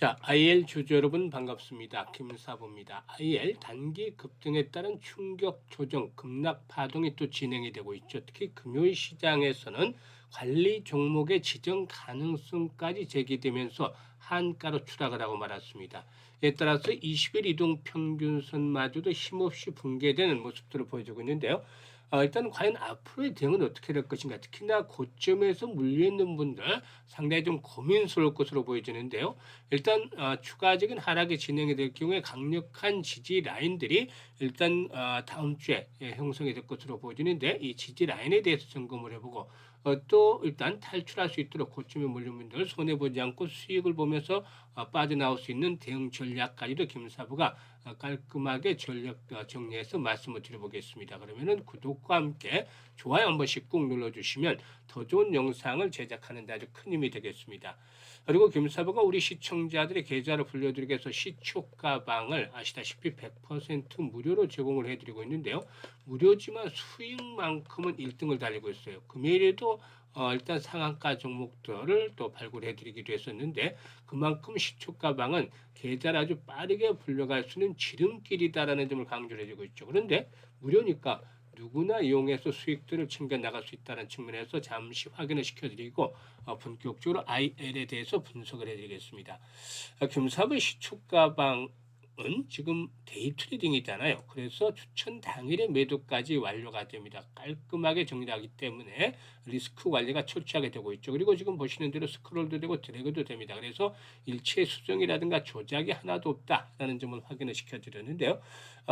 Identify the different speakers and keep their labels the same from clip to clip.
Speaker 1: 자, IL 주주 여러분 반갑습니다. 김사부입니다. IL 단기 급등에 따른 충격 조정 급락 파동이 또 진행이 되고 있죠. 특히 금요일 시장에서는 관리 종목의 지정 가능성까지 제기되면서 한가로 추락을 하고 말았습니다. 이에 따라서 20일 이동 평균선마저도 힘없이 붕괴되는 모습들을 보여주고 있는데요. 일단 과연 앞으로의 대응은 어떻게 될 것인가, 특히나 고점에서 물려있는 분들 상당히 좀 고민스러울 것으로 보여지는데요. 일단 추가적인 하락이 진행이 될 경우에 강력한 지지 라인들이 일단 다음 주에 형성이 될 것으로 보여지는데, 이 지지 라인에 대해서 점검을 해보고 또 일단 탈출할 수 있도록 고점에 몰린 분들 손해보지 않고 수익을 보면서 빠져나올 수 있는 대응 전략까지도 김사부가 깔끔하게 전략 정리해서 말씀을 드려보겠습니다. 그러면은 구독과 함께 좋아요 한 번씩 꾹 눌러주시면 더 좋은 영상을 제작하는 데 아주 큰 힘이 되겠습니다. 그리고 김사부가 우리 시청자들의 계좌를 불려드리기 위해서 시초가방을 아시다시피 100% 무료로 제공을 해드리고 있는데요. 무료지만 수익만큼은 1등을 달리고 있어요. 금요일에도 일단 상한가 종목들을 또 발굴해드리기도 했었는데, 그만큼 시초가방은 계좌를 아주 빠르게 불려갈 수 있는 지름길이다라는 점을 강조를 해주고 있죠. 그런데 무료니까 누구나 이용해서 수익들을 챙겨 나갈 수 있다는 측면에서 잠시 확인을 시켜드리고 본격적으로 IL에 대해서 분석을 해드리겠습니다. 금사의 시초가방 은 지금 데이 트레이딩이잖아요. 그래서 추천 당일에 매도까지 완료가 됩니다. 깔끔하게 정리하기 때문에 리스크 관리가 철저하게 되고 있죠. 그리고 지금 보시는 대로 스크롤도 되고 드래그도 됩니다. 그래서 일체 수정이라든가 조작이 하나도 없다라는 점을 확인을 시켜드렸는데요.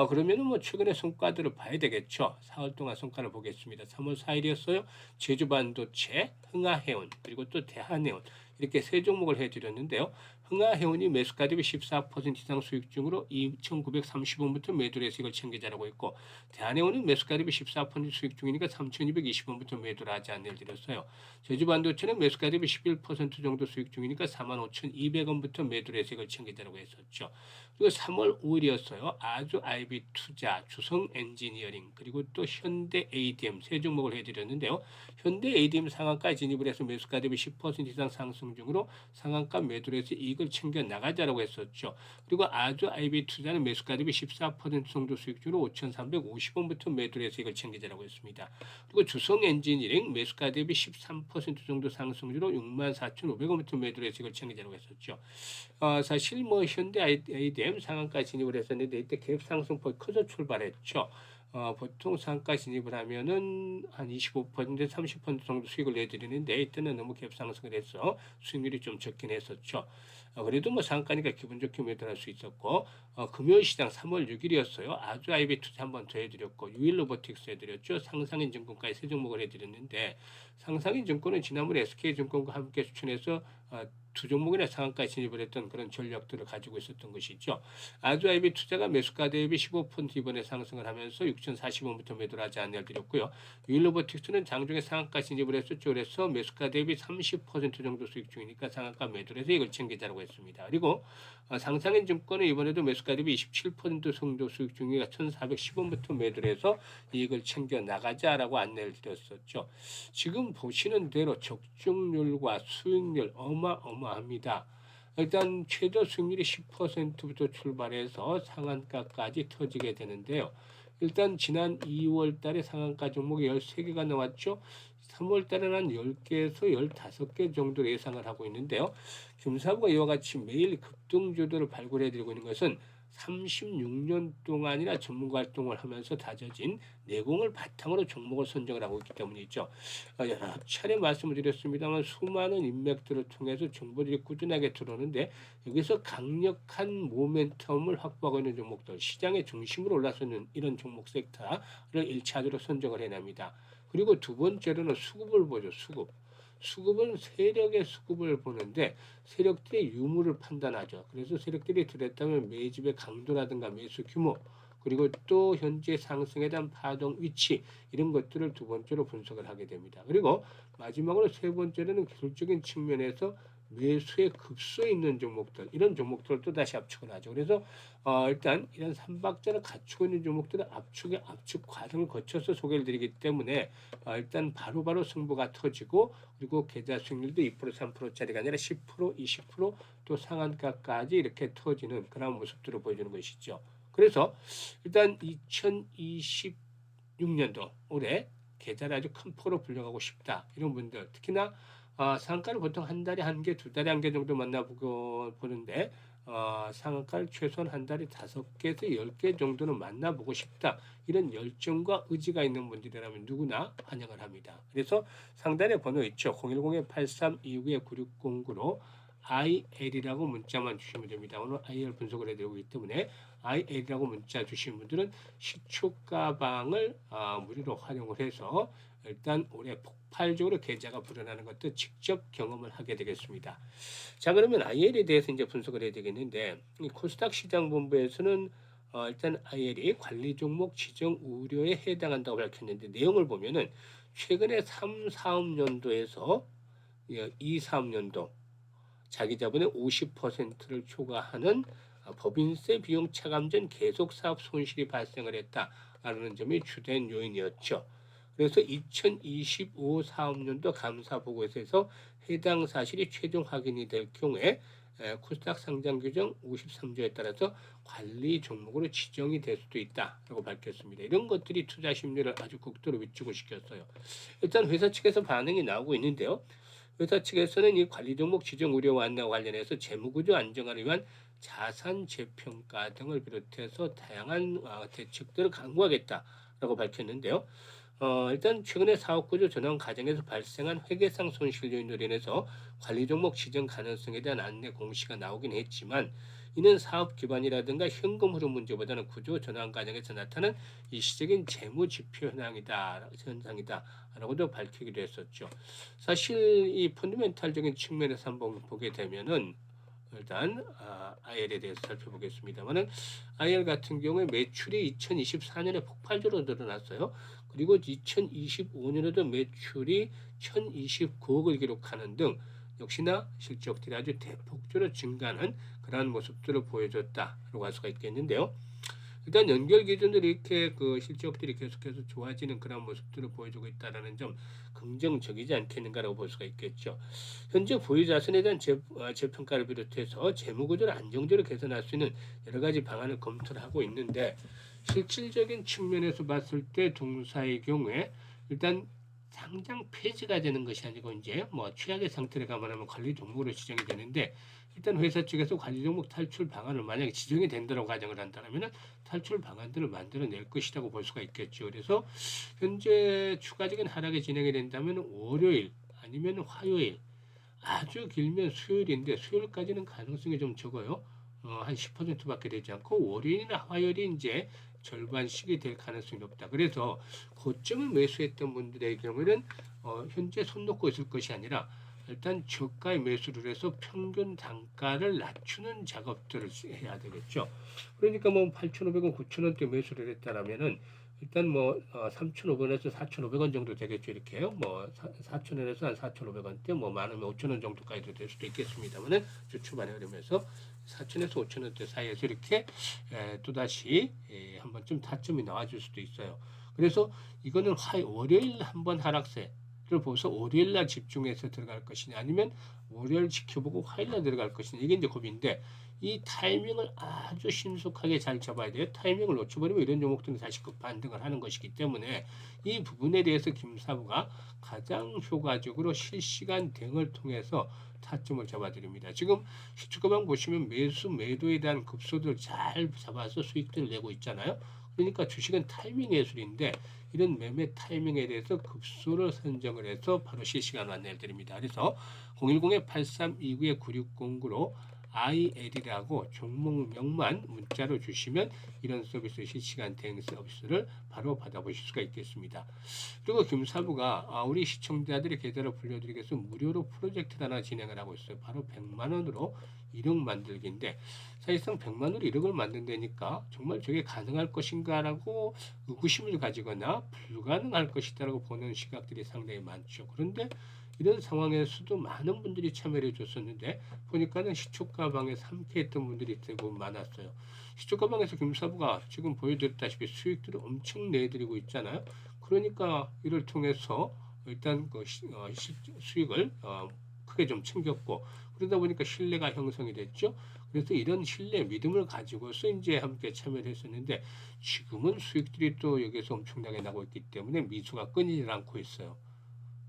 Speaker 1: 그러면은 뭐 최근의 성과들을 봐야 되겠죠. 4월 동안 성과를 보겠습니다. 3월 4일이었어요. 제주반도체, 흥하해운, 그리고 또 대한해운, 이렇게 세 종목을 해드렸는데요. 흥하해운이 매수가 대비 14% 이상 수익 중으로 2,930원부터 매도를 해서 이걸 챙겨 자라고 있고, 대한해운은 매수가 대비 14% 수익 중이니까 3,220원부터 매도를 하지 않는 일 드렸어요. 제주반도체는 매수가 대비 11% 정도 수익 중이니까 45,200원부터 매도를 해서 이걸 챙겨 자라고 했었죠. 그리고 3월 5일이었어요. 아주 IB 투자, 주성 엔지니어링, 그리고 또 현대 ADM 세 종목을 해드렸는데요. 현대 ADM 상한가 진입을 해서 매수가 대비 10% 이상 상승 중으로 상한가 매도를 해서 이익을 챙겨 나가자라고 했었죠. 그리고 아주 IB 투자는 매수가 대비 14% 정도 수익 중으로 5,350원부터 매도를 해서 이익을 챙기자라고 했습니다. 그리고 주성 엔지니어링 매수가 대비 13% 정도 상승주로 64,500원부터 매도를 해서 이익을 챙기자라고 했었죠. 사실 뭐 현대 ADM 상한가 진입을 했었는데 이때 갭 상승폭이 커서 출발했죠. 보통 상가 진입을 하면은 한 25%, 30% 정도 수익을 내드리는데 이때는 너무 갭 상승을 해서 수익률이 좀 적긴 했었죠. 그래도 뭐 상가니까 기분 좋게 매도할 수 있었고, 금요일 시장 3월 6일이었어요. 아주 IB 투자 한 번 더 해드렸고, 유일로보틱스 해드렸죠. 상상인 증권까지 세 종목을 해드렸는데, 상상인 증권은 지난번에 SK증권과 함께 추천해서 두 종목이나 상한가에 진입을 했던 그런 전략들을 가지고 있었던 것이죠. 아주 IB 투자가 매수가 대비 15% 이번에 상승을 하면서 6,040원부터 매도를 하지 않는 날 드렸고요. 유일로보틱스는 장중에 상한가 진입을 했었죠. 그래서 매수가 대비 30% 정도 수익 중이니까 상한가 매도를 해서 이걸 챙기자라고 했습니다. 그리고 상상인 증권은 이번에도 매수가 대비 27% 정도 수익 중이니까 1,410원부터 매도를 해서 이익을 챙겨 나가자라고 안내를 드렸었죠. 지금 보시는 대로 적중률과 수익률 어마어마합니다. 일단 최저 수익률이 10%부터 출발해서 상한가까지 터지게 되는데요. 일단 지난 2월 달에 상한가 종목이 13개가 나왔죠. 3월 달에는 한 10개에서 15개 정도 예상을 하고 있는데요. 금사부가 이와 같이 매일 급등주들을 발굴해드리고 있는 것은 36년 동안이나 전문가 활동을 하면서 다져진 내공을 바탕으로 종목을 선정을 하고 있기 때문이죠. 여러 차례 말씀을 드렸습니다만 수많은 인맥들을 통해서 정보들이 꾸준하게 들어오는데, 여기서 강력한 모멘텀을 확보하고 있는 종목들, 시장의 중심으로 올라서는 이런 종목 섹터를 1차적으로 선정을 해냅니다. 그리고 두 번째로는 수급을 보죠. 수급은 세력의 수급을 보는데 세력들의 유무를 판단하죠. 그래서 세력들이 들었다면 매집의 강도라든가 매수 규모, 그리고 또 현재 상승에 대한 파동 위치, 이런 것들을 두 번째로 분석을 하게 됩니다. 그리고 마지막으로 세 번째로는 기술적인 측면에서 매수에 급소에 있는 종목들, 이런 종목들을 또 다시 압축을 하죠. 그래서 일단 이런 삼박자를 갖추고 있는 종목들은 압축의 압축 과정을 거쳐서 소개를 드리기 때문에 일단 바로바로 승부가 터지고, 그리고 계좌 수익률도 2% 3%짜리가 아니라 10% 20%또 상한가까지 이렇게 터지는 그런 모습들을 보여주는 것이죠. 그래서 일단 2026년도 올해 계좌를 아주 큰 포로 불려가고 싶다, 이런 분들, 특히나 상한가를 보통 한 달에 한 개, 두 달에 한 개 정도 만나보고 보는데, 상한가를 최소한 한 달에 5개에서 10개 정도는 만나보고 싶다, 이런 열정과 의지가 있는 분들이라면 누구나 환영을 합니다. 그래서 상단에 번호 있죠. 010-8329-9609로 IL이라고 문자만 주시면 됩니다. 오늘 IL 분석을 해드리고 있기 때문에 IL이라고 문자 주신 분들은 시초가방을 무료로 활용을 해서 일단 올해 폭발적으로 계좌가 불어나는 것도 직접 경험을 하게 되겠습니다. 자, 그러면 IL에 대해서 이제 분석을 해야 되겠는데, 이 코스닥 시장본부에서는 일단 IL이 관리 종목 지정 우려에 해당한다고 밝혔는데, 내용을 보면은 최근에 3, 4년도에서 2, 3년도 자기 자본의 50%를 초과하는 법인세 비용 차감 전 계속 사업 손실이 발생을 했다라는 점이 주된 요인이었죠. 그래서 2025 사업년도 감사 보고서에서 해당 사실이 최종 확인이 될 경우에 코스닥 상장 규정 53조에 따라서 관리 종목으로 지정이 될 수도 있다라고 밝혔습니다. 이런 것들이 투자 심리를 아주 극도로 위축을 시켰어요. 일단 회사 측에서 반응이 나오고 있는데요. 회사 측에서는 이 관리 종목 지정 우려 완화와 관련해서 재무구조 안정화를 위한 자산 재평가 등을 비롯해서 다양한 대책들을 강구하겠다라고 밝혔는데요. 일단 최근에 사업구조 전환 과정에서 발생한 회계상 손실 요인으로 인해서 관리 종목 지정 가능성에 대한 안내 공시가 나오긴 했지만, 이는 사업 기반이라든가 현금 흐름 문제보다는 구조 전환 과정에서 나타난 일시적인 재무 지표 현상이다라고도 밝히기도 했었죠. 사실 이 펀더멘탈적인 측면에서 한번 보게 되면은 일단 IL에 대해서 살펴보겠습니다만은, IL 같은 경우에 매출이 2024년에 폭발적으로 늘어났어요. 그리고 2025년에도 매출이 1,029억을 기록하는 등 역시나 실적들이 아주 대폭적으로 증가하는 그러한 모습들을 보여줬다라고 할 수가 있겠는데요. 일단 연결 기준으로 이렇게 그 실적들이 계속해서 좋아지는 그런 모습들을 보여주고 있다는 점 긍정적이지 않겠는가라고 볼 수가 있겠죠. 현재 보유 자산에 대한 재평가를 비롯해서 재무 구조를 안정적으로 개선할 수 있는 여러 가지 방안을 검토를 하고 있는데, 실질적인 측면에서 봤을 때 동사의 경우에 일단 상장 폐지가 되는 것이 아니고 이제 뭐 최악의 상태를 감안하면 관리 종목으로 지정이 되는데, 일단 회사 측에서 관리 종목 탈출 방안을 만약에 지정이 된다고 가정을 한다면 탈출 방안들을 만들어낼 것이라고 볼 수가 있겠죠. 그래서 현재 추가적인 하락이 진행이 된다면 월요일 아니면 화요일, 아주 길면 수요일인데 수요일까지는 가능성이 좀 적어요. 한 10%밖에 되지 않고 월요일이나 화요일이 이제 절반씩이 될 가능성이 높다. 그래서 고점을 매수했던 분들의 경우는 현재 손 놓고 있을 것이 아니라 일단 저가에 매수를 해서 평균 단가를 낮추는 작업들을 해야 되겠죠. 그러니까 뭐 8,500원, 9,000원대 매수를 했다라면은 일단 뭐 3,500원에서 4,500원 정도 되겠죠. 이렇게요. 뭐 4,000원에서 한 4,500원대, 뭐 많으면 5,000원 정도까지도 될 수도 있겠습니다만은 주 초반에 그러면서 4,000에서 5,000원대 사이에서 이렇게 또다시 한번 좀 타점이 나와줄 수도 있어요. 그래서 이거는 월요일 한번 하락세 를 보고서 월요일 날 집중해서 들어갈 것이냐, 아니면 월요일 지켜보고 화요일 날 들어갈 것이냐, 이게 이제 고민인데, 이 타이밍을 아주 신속하게 잘 잡아야 돼요. 타이밍을 놓쳐버리면 이런 종목들은 다시 급반등을 하는 것이기 때문에 이 부분에 대해서 김사부가 가장 효과적으로 실시간 대응을 통해서 타점을 잡아드립니다. 지금 시초가방 보시면 매수 매도에 대한 급소들 잘 잡아서 수익들을 내고 있잖아요. 그러니까 주식은 타이밍 예술인데, 이런 매매 타이밍에 대해서 급소를 선정을 해서 바로 실시간으로 안내를 드립니다. 그래서 010-8329-9609로 IL이라고 종목명만 문자로 주시면 이런 서비스 실시간 대응 서비스를 바로 받아보실 수가 있겠습니다. 그리고 김사부가 우리 시청자들의 계좌를 불려드리기 위해서 무료로 프로젝트를 하나 진행을 하고 있어요. 바로 100만 원으로 1억 만들기인데, 사실상 100만 원으로 1억을 만든다니까 정말 저게 가능할 것인가라고 의구심을 가지거나 불가능할 것이다라고 보는 시각들이 상당히 많죠. 그런데 이런 상황에서도 많은 분들이 참여를 해줬었는데 보니까는 시초가방에 삼खे했던 분들이 되게 많았어요. 시초가방에서 금사부가 지금 보여드렸다시피 수익들을 엄청 내드리고 있잖아요. 그러니까 이를 통해서 일단 수익을 크게 좀 챙겼고 그러다 보니까 신뢰가 형성이 됐죠. 그래서 이런 신뢰, 믿음을 가지고서 이제 함께 참여를 했었는데 지금은 수익들이 또 여기서 엄청나게 나고 있기 때문에 미수가 끊이질 않고 있어요.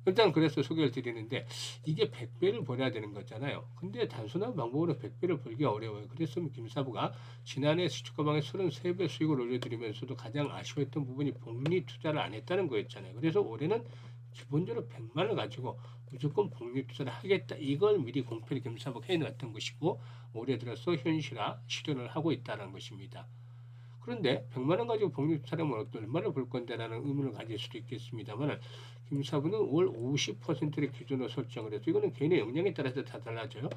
Speaker 1: 일단 그래서 소개를 드리는데 이게 100배를 벌어야 되는 거잖아요. 근데 단순한 방법으로 100배를 벌기 어려워요. 그래서 김사부가 지난해 시초가방에 33배 수익을 올려드리면서도 가장 아쉬웠던 부분이 복리 투자를 안 했다는 거였잖아요. 그래서 올해는 기본적으로 100만 원 가지고 무조건 복리 투자를 하겠다. 이걸 미리 공표를 김사부가 해놨던 것이고 올해 들어서 현실화 실현을 하고 있다는 것입니다. 그런데 100만 원 가지고 복리 투자하면 얼마나 벌 건데라는 의문을 가질 수도 있겠습니다만 김사부는 월 50%를 기준으로 설정을 해서 이거는 개인의 역량에 따라서 다 달라져요.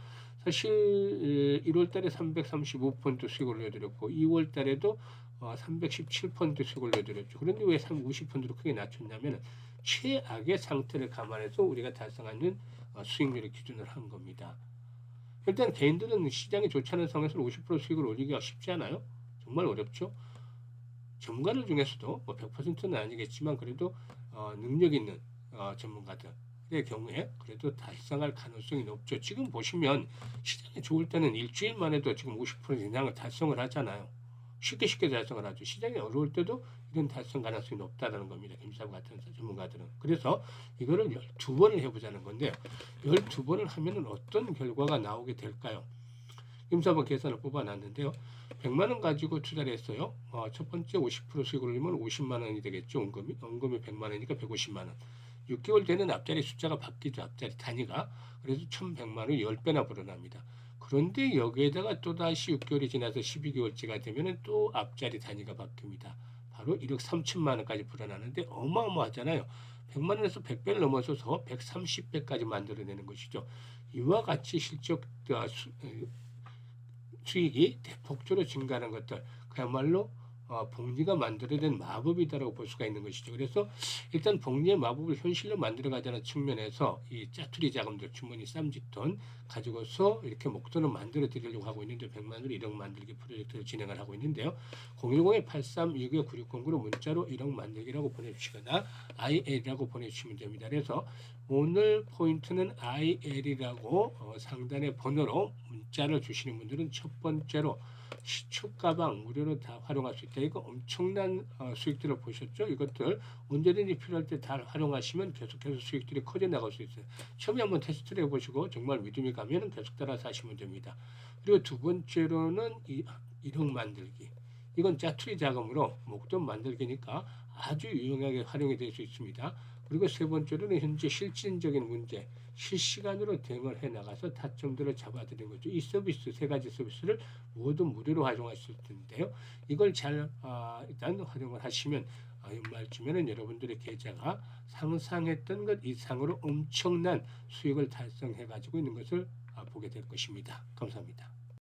Speaker 1: 사실 1월 달에 335% 수익을 올려드렸고 2월 달에도 317% 수익을 올려드렸죠. 그런데 왜 50%로 크게 낮췄냐면 최악의 상태를 감안해서 우리가 달성하는 수익률을 기준으로 한 겁니다. 일단 개인들은 시장이 좋지 않은 상황에서 50% 수익을 올리기가 쉽지 않아요. 정말 어렵죠. 전문가들 중에서도 뭐 100%는 아니겠지만 그래도 능력 있는 전문가들의 경우에 그래도 달성할 가능성이 높죠. 지금 보시면 시장이 좋을 때는 일주일만 해도 지금 50% 이상을 달성을 하잖아요. 쉽게 달성을 하죠. 시장이 어려울 때도 이런 달성 가능성이 높다는 겁니다. 김사부 같은 전문가들은. 그래서 이거를 12번을 해보자는 건데요. 12번을 하면 어떤 결과가 나오게 될까요? 임사번 계산을 뽑아놨는데요. 100만 원 가지고 투자를 했어요. 첫 번째 50% 수익을 올리면 50만 원이 되겠죠. 원금이 100만 원이니까 150만 원. 6개월 되는 앞자리 숫자가 바뀌죠. 앞자리 단위가. 그래서 1100만 원이 10배나 불어납니다. 그런데 여기에다가 또다시 6개월이 지나서 12개월째가 되면 또 앞자리 단위가 바뀝니다. 바로 1억 3천만 원까지 불어나는데 어마어마하잖아요. 100만 원에서 100배를 넘어서서 130배까지 만들어내는 것이죠. 이와 같이 실적 수익이 대폭적으로 증가하는 것들 그야말로 복리가 만들어낸 마법이다라고 볼 수가 있는 것이죠. 그래서 일단 복리의 마법을 현실로 만들어가자는 측면에서 이 짜투리 자금들 주머니 쌈짓돈 가지고서 이렇게 목돈을 만들어 드리려고 하고 있는데 100만 원으로 1억 만들기 프로젝트를 진행을 하고 있는데요. 010-8369-9609로 문자로 1억 만들기라고 보내주시거나 IL이라고 보내주시면 됩니다. 그래서 오늘 포인트는 IL이라고 상단의 번호로 문자를 주시는 분들은 첫 번째로 시초가방 무료로 다 활용할 수 있다. 이거 엄청난 수익들을 보셨죠? 이것들 언제든지 필요할 때 다 활용하시면 계속해서 수익들이 커져 나갈 수 있어요. 처음에 한번 테스트를 해보시고 정말 믿음이 가면 계속 따라서 하시면 됩니다. 그리고 두 번째로는 1억 만들기. 이건 짜투리 자금으로 목돈 만들기니까 아주 유용하게 활용이 될 수 있습니다. 그리고 세 번째로는 현재 실질적인 문제, 실시간으로 대응을 해 나가서 타점들을 잡아드리는 거죠. 이 서비스 세 가지 서비스를 모두 무료로 활용할 수 있는데요. 이걸 잘 일단 활용을 하시면 연말쯤에는 여러분들의 계좌가 상상했던 것 이상으로 엄청난 수익을 달성해 가지고 있는 것을 보게 될 것입니다. 감사합니다.